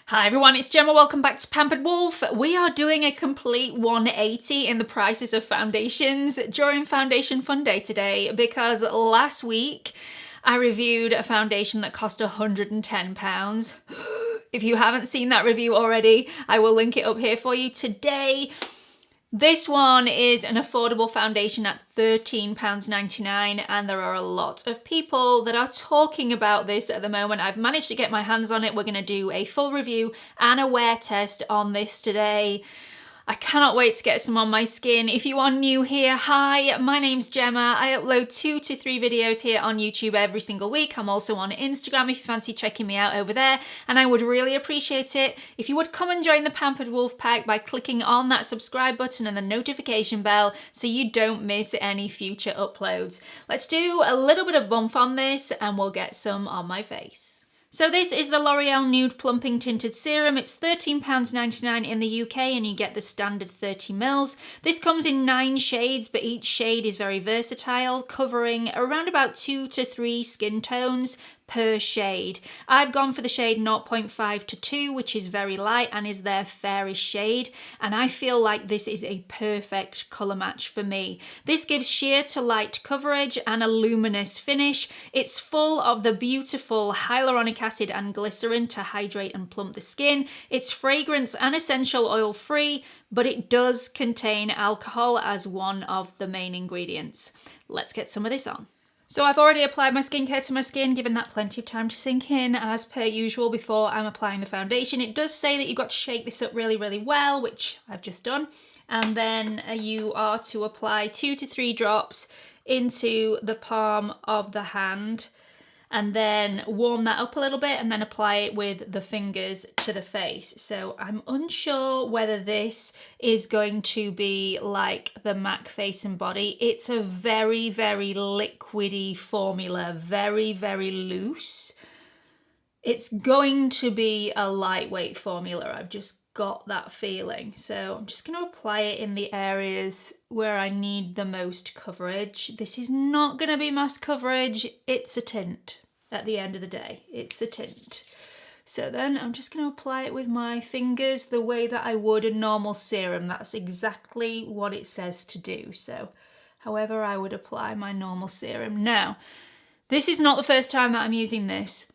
Hi everyone, it's Gemma. Welcome back to Pampered Wolf. We are doing a complete 180 in the prices of foundations during Foundation Fun Day today because last week I reviewed a foundation that cost £110. If you haven't seen that review already, I will link it up here for you today. This one is an affordable foundation at £13.99 and there are a lot of people that are talking about this at the moment. I've managed to get my hands on it. We're going to do a full review and a wear test on this today. I cannot wait to get some on my skin. If you are new here, hi, my name's Gemma. I upload 2 to 3 videos here on YouTube every single week. I'm also on Instagram if you fancy checking me out over there. And I would really appreciate it if you would come and join the Pampered Wolf Pack by clicking on that subscribe button and the notification bell so you don't miss any future uploads. Let's do a little bit of bump on this and we'll get some on my face. So this is the Loreal Nude Plumping Tinted Serum. It's £13.99 in the UK and you get the standard 30ml. This comes in 9 shades, but each shade is very versatile, covering around about 2 to 3 skin tones per shade. I've gone for the shade 0.5 to 2, which is very light and is their fairest shade, and I feel like this is a perfect colour match for me. This gives sheer to light coverage and a luminous finish. It's full of the beautiful hyaluronic acid and glycerin to hydrate and plump the skin. It's fragrance and essential oil free, but it does contain alcohol as one of the main ingredients. Let's get some of this on. So I've already applied my skincare to my skin, giving that plenty of time to sink in as per usual before I'm applying the foundation. It does say that you've got to shake this up really, really well, which I've just done. And then you are to apply 2 to 3 drops into the palm of the hand and then warm that up a little bit and then apply it with the fingers to the face. So I'm unsure whether this is going to be like the MAC Face and Body. It's a very, very liquidy formula, very, very loose. It's going to be a lightweight formula. I've just got that feeling. So I'm just going to apply it in the areas where I need the most coverage. This is not going to be mass coverage. It's a tint at the end of the day. It's a tint. So then I'm just going to apply it with my fingers the way that I would a normal serum. That's exactly what it says to do. So however I would apply my normal serum. Now, this is not the first time that I'm using this.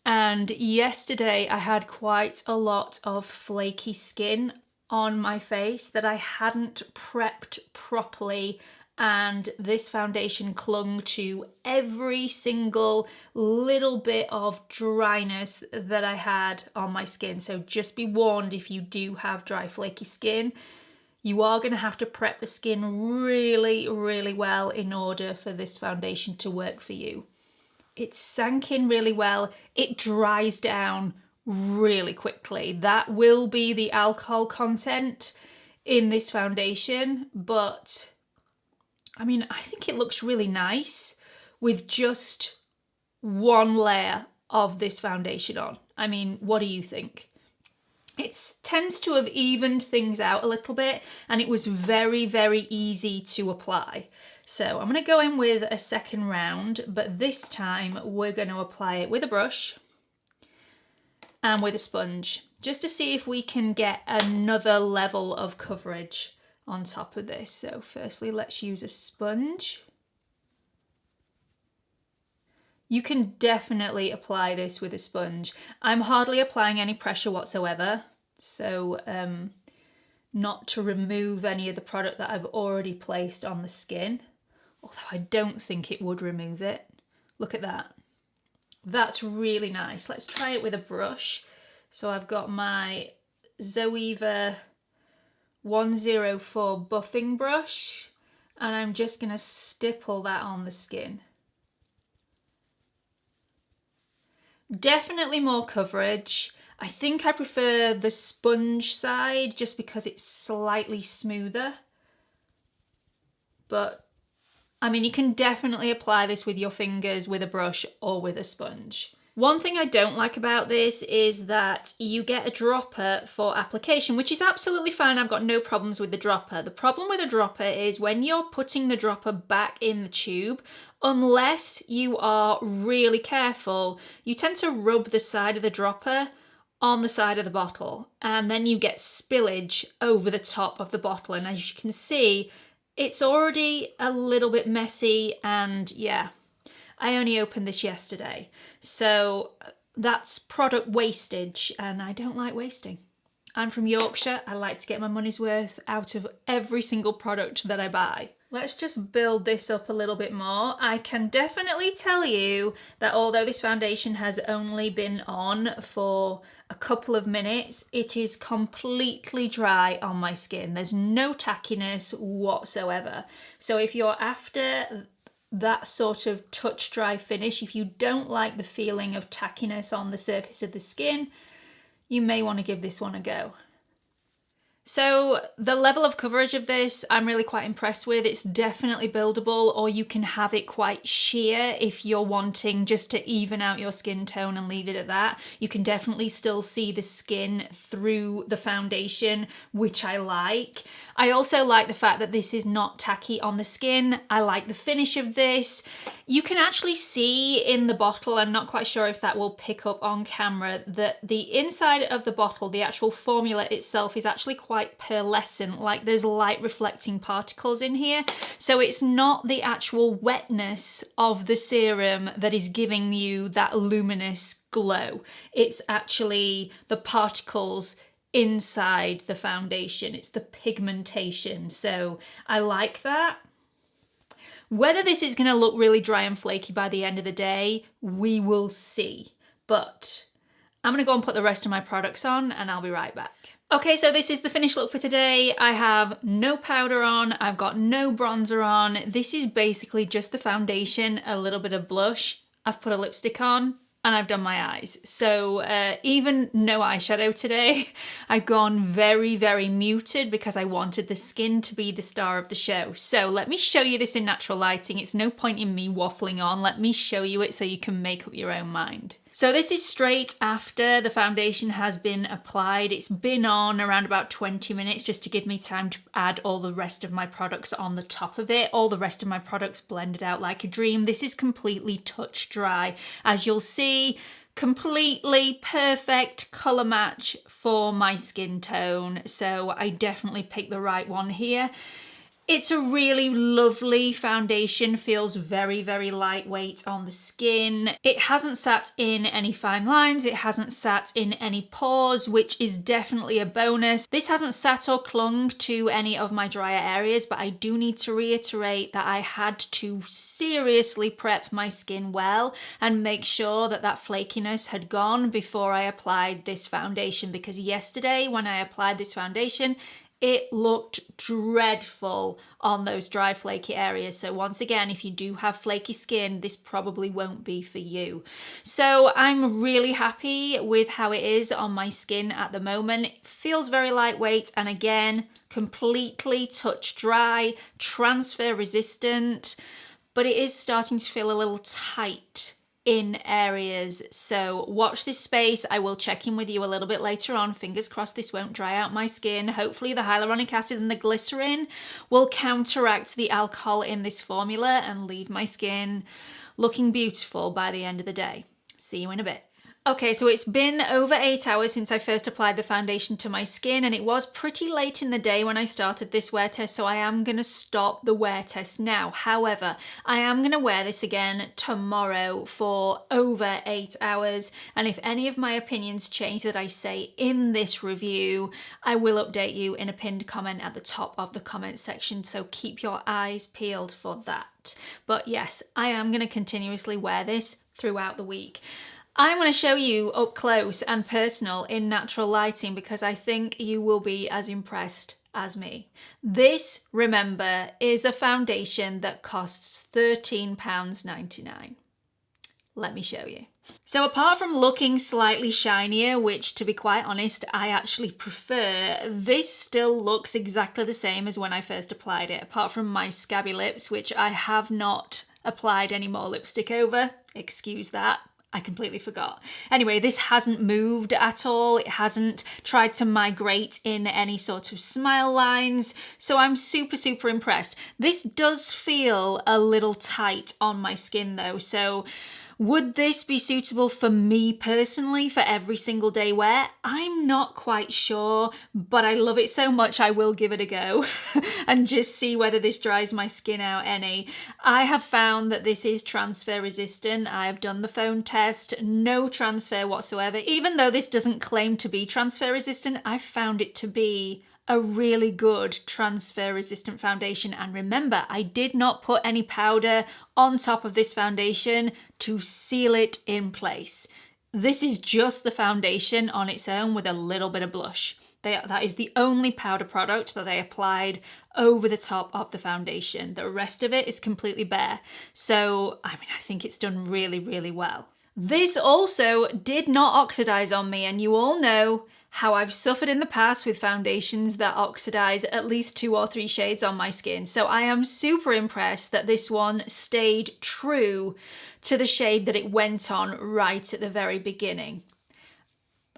And yesterday I had quite a lot of flaky skin on my face that I hadn't prepped properly, and this foundation clung to every single little bit of dryness that I had on my skin. So just be warned, if you do have dry flaky skin, you are going to have to prep the skin really, really well in order for this foundation to work for you. It sank in really well. It dries down really quickly. That will be the alcohol content in this foundation, but I mean, I think it looks really nice with just one layer of this foundation on. I mean, what do you think? It tends to have evened things out a little bit and it was very, very easy to apply. So I'm going to go in with a second round, but this time we're going to apply it with a brush and with a sponge, just to see if we can get another level of coverage on top of this. So firstly, let's use a sponge. You can definitely apply this with a sponge. I'm hardly applying any pressure whatsoever, so not to remove any of the product that I've already placed on the skin. Although I don't think it would remove it. Look at that. That's really nice. Let's try it with a brush. So I've got my Zoeva 104 buffing brush and I'm just going to stipple that on the skin. Definitely more coverage. I think I prefer the sponge side just because it's slightly smoother. But I mean, you can definitely apply this with your fingers, with a brush or with a sponge. One thing I don't like about this is that you get a dropper for application, which is absolutely fine. I've got no problems with the dropper. The problem with a dropper is when you're putting the dropper back in the tube, unless you are really careful, you tend to rub the side of the dropper on the side of the bottle, and then you get spillage over the top of the bottle, and as you can see, it's already a little bit messy. And yeah, I only opened this yesterday, so that's product wastage, and I don't like wasting. I'm from Yorkshire. I like to get my money's worth out of every single product that I buy. Let's just build this up a little bit more. I can definitely tell you that although this foundation has only been on for a couple of minutes, it is completely dry on my skin. There's no tackiness whatsoever. So if you're after that sort of touch dry finish, if you don't like the feeling of tackiness on the surface of the skin, you may want to give this one a go. So the level of coverage of this, I'm really quite impressed with. It's definitely buildable, or you can have it quite sheer if you're wanting just to even out your skin tone and leave it at that. You can definitely still see the skin through the foundation, which I like. I also like the fact that this is not tacky on the skin. I like the finish of this. You can actually see in the bottle, I'm not quite sure if that will pick up on camera, that the inside of the bottle, the actual formula itself, is actually quite pearlescent, like there's light reflecting particles in here. So it's not the actual wetness of the serum that is giving you that luminous glow. It's actually the particles inside the foundation. It's the pigmentation. So I like that. Whether this is going to look really dry and flaky by the end of the day, we will see. But I'm going to go and put the rest of my products on and I'll be right back. Okay, so this is the finished look for today. I have no powder on, I've got no bronzer on. This is basically just the foundation, a little bit of blush. I've put a lipstick on and I've done my eyes. So even no eyeshadow today. I've gone very, very muted because I wanted the skin to be the star of the show. So let me show you this in natural lighting. It's no point in me waffling on. Let me show you it so you can make up your own mind. So this is straight after the foundation has been applied. It's been on around about 20 minutes just to give me time to add all the rest of my products on the top of it. All the rest of my products blended out like a dream. This is completely touch dry. As you'll see, completely perfect colour match for my skin tone. So I definitely picked the right one here. It's a really lovely foundation, feels very, very lightweight on the skin. It hasn't sat in any fine lines, it hasn't sat in any pores, which is definitely a bonus. This hasn't sat or clung to any of my drier areas, but I do need to reiterate that I had to seriously prep my skin well and make sure that that flakiness had gone before I applied this foundation, because yesterday when I applied this foundation, it looked dreadful on those dry, flaky areas. So once again, if you do have flaky skin, this probably won't be for you. So I'm really happy with how it is on my skin at the moment. It feels very lightweight, and again, completely touch dry, transfer resistant, but it is starting to feel a little tight in areas. So watch this space. I will check in with you a little bit later on. Fingers crossed this won't dry out my skin. Hopefully the hyaluronic acid and the glycerin will counteract the alcohol in this formula and leave my skin looking beautiful by the end of the day. See you in a bit. Okay, so it's been over 8 hours since I first applied the foundation to my skin, and it was pretty late in the day when I started this wear test, so I am going to stop the wear test now. However, I am going to wear this again tomorrow for over 8 hours, and if any of my opinions change that I say in this review, I will update you in a pinned comment at the top of the comment section, so keep your eyes peeled for that. But yes, I am going to continuously wear this throughout the week. I'm going to show you up close and personal in natural lighting because I think you will be as impressed as me. This, remember, is a foundation that costs £13.99. Let me show you. So apart from looking slightly shinier, which to be quite honest, I actually prefer, this still looks exactly the same as when I first applied it, apart from my scabby lips, which I have not applied any more lipstick over. Excuse that. I completely forgot. Anyway, this hasn't moved at all. It hasn't tried to migrate in any sort of smile lines. So I'm super, super impressed. This does feel a little tight on my skin though. So Would this be suitable for me personally for every single day wear? I'm not quite sure, but I love it so much I will give it a go and just see whether this dries my skin out any. I have found that this is transfer resistant. I have done the phone test, no transfer whatsoever. Even though this doesn't claim to be transfer resistant, I've found it to be a really good transfer resistant foundation. And remember, I did not put any powder on top of this foundation to seal it in place. This is just the foundation on its own with a little bit of blush. That is the only powder product that I applied over the top of the foundation. The rest of it is completely bare. So, I mean, I think it's done really, really well. This also did not oxidize on me, and you all know how I've suffered in the past with foundations that oxidize at least 2 or 3 shades on my skin. So I am super impressed that this one stayed true to the shade that it went on right at the very beginning.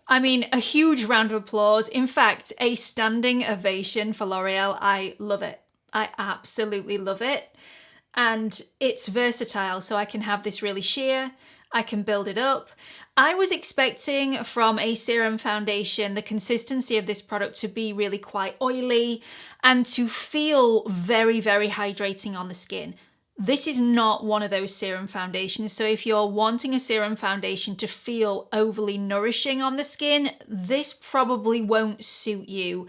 I mean, a huge round of applause. In fact, a standing ovation for L'Oreal. I love it. I absolutely love it. And it's versatile, so I can have this really sheer, I can build it up. I was expecting from a serum foundation the consistency of this product to be really quite oily and to feel very, very hydrating on the skin. This is not one of those serum foundations, so if you're wanting a serum foundation to feel overly nourishing on the skin, this probably won't suit you.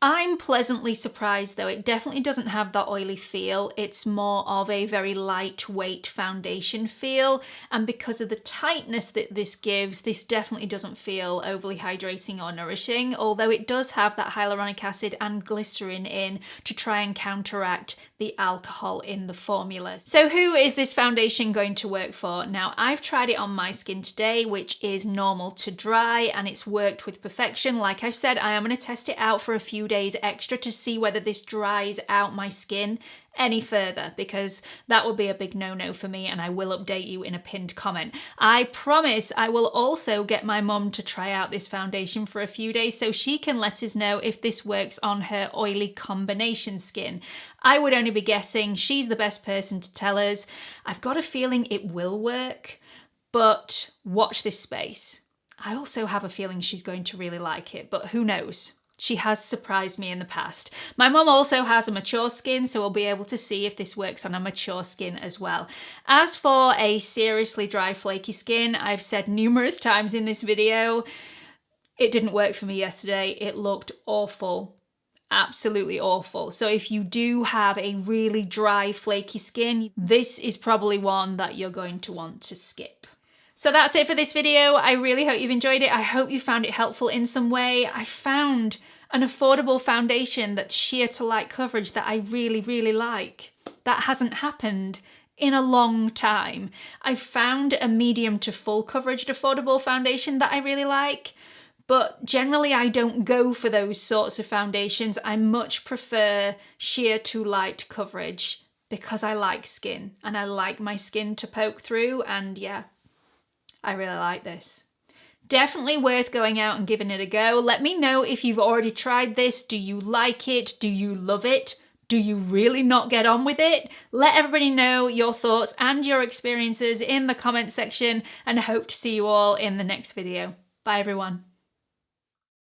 I'm pleasantly surprised though. It definitely doesn't have that oily feel. It's more of a very lightweight foundation feel, and because of the tightness that this gives, this definitely doesn't feel overly hydrating or nourishing, although it does have that hyaluronic acid and glycerin in to try and counteract the alcohol in the formula. So who is this foundation going to work for? Now, I've tried it on my skin today, which is normal to dry, and it's worked with perfection. Like I've said, I am going to test it out for a few days extra to see whether this dries out my skin any further, because that would be a big no-no for me, and I will update you in a pinned comment. I promise I will also get my mum to try out this foundation for a few days so she can let us know if this works on her oily combination skin. I would only be guessing. She's the best person to tell us. I've got a feeling it will work, but watch this space. I also have a feeling she's going to really like it, but who knows? She has surprised me in the past. My mum also has a mature skin, so we'll be able to see if this works on a mature skin as well. As for a seriously dry, flaky skin, I've said numerous times in this video, it didn't work for me yesterday. It looked awful. Absolutely awful. So if you do have a really dry, flaky skin, this is probably one that you're going to want to skip. So that's it for this video. I really hope you've enjoyed it. I hope you found it helpful in some way. I found an affordable foundation that's sheer to light coverage that I really, really like. That hasn't happened in a long time. I found a medium to full coverage affordable foundation that I really like, but generally I don't go for those sorts of foundations. I much prefer sheer to light coverage because I like skin and I like my skin to poke through, and yeah, I really like this. Definitely worth going out and giving it a go. Let me know if you've already tried this. Do you like it? Do you love it? Do you really not get on with it? Let everybody know your thoughts and your experiences in the comment section, and I hope to see you all in the next video. Bye everyone.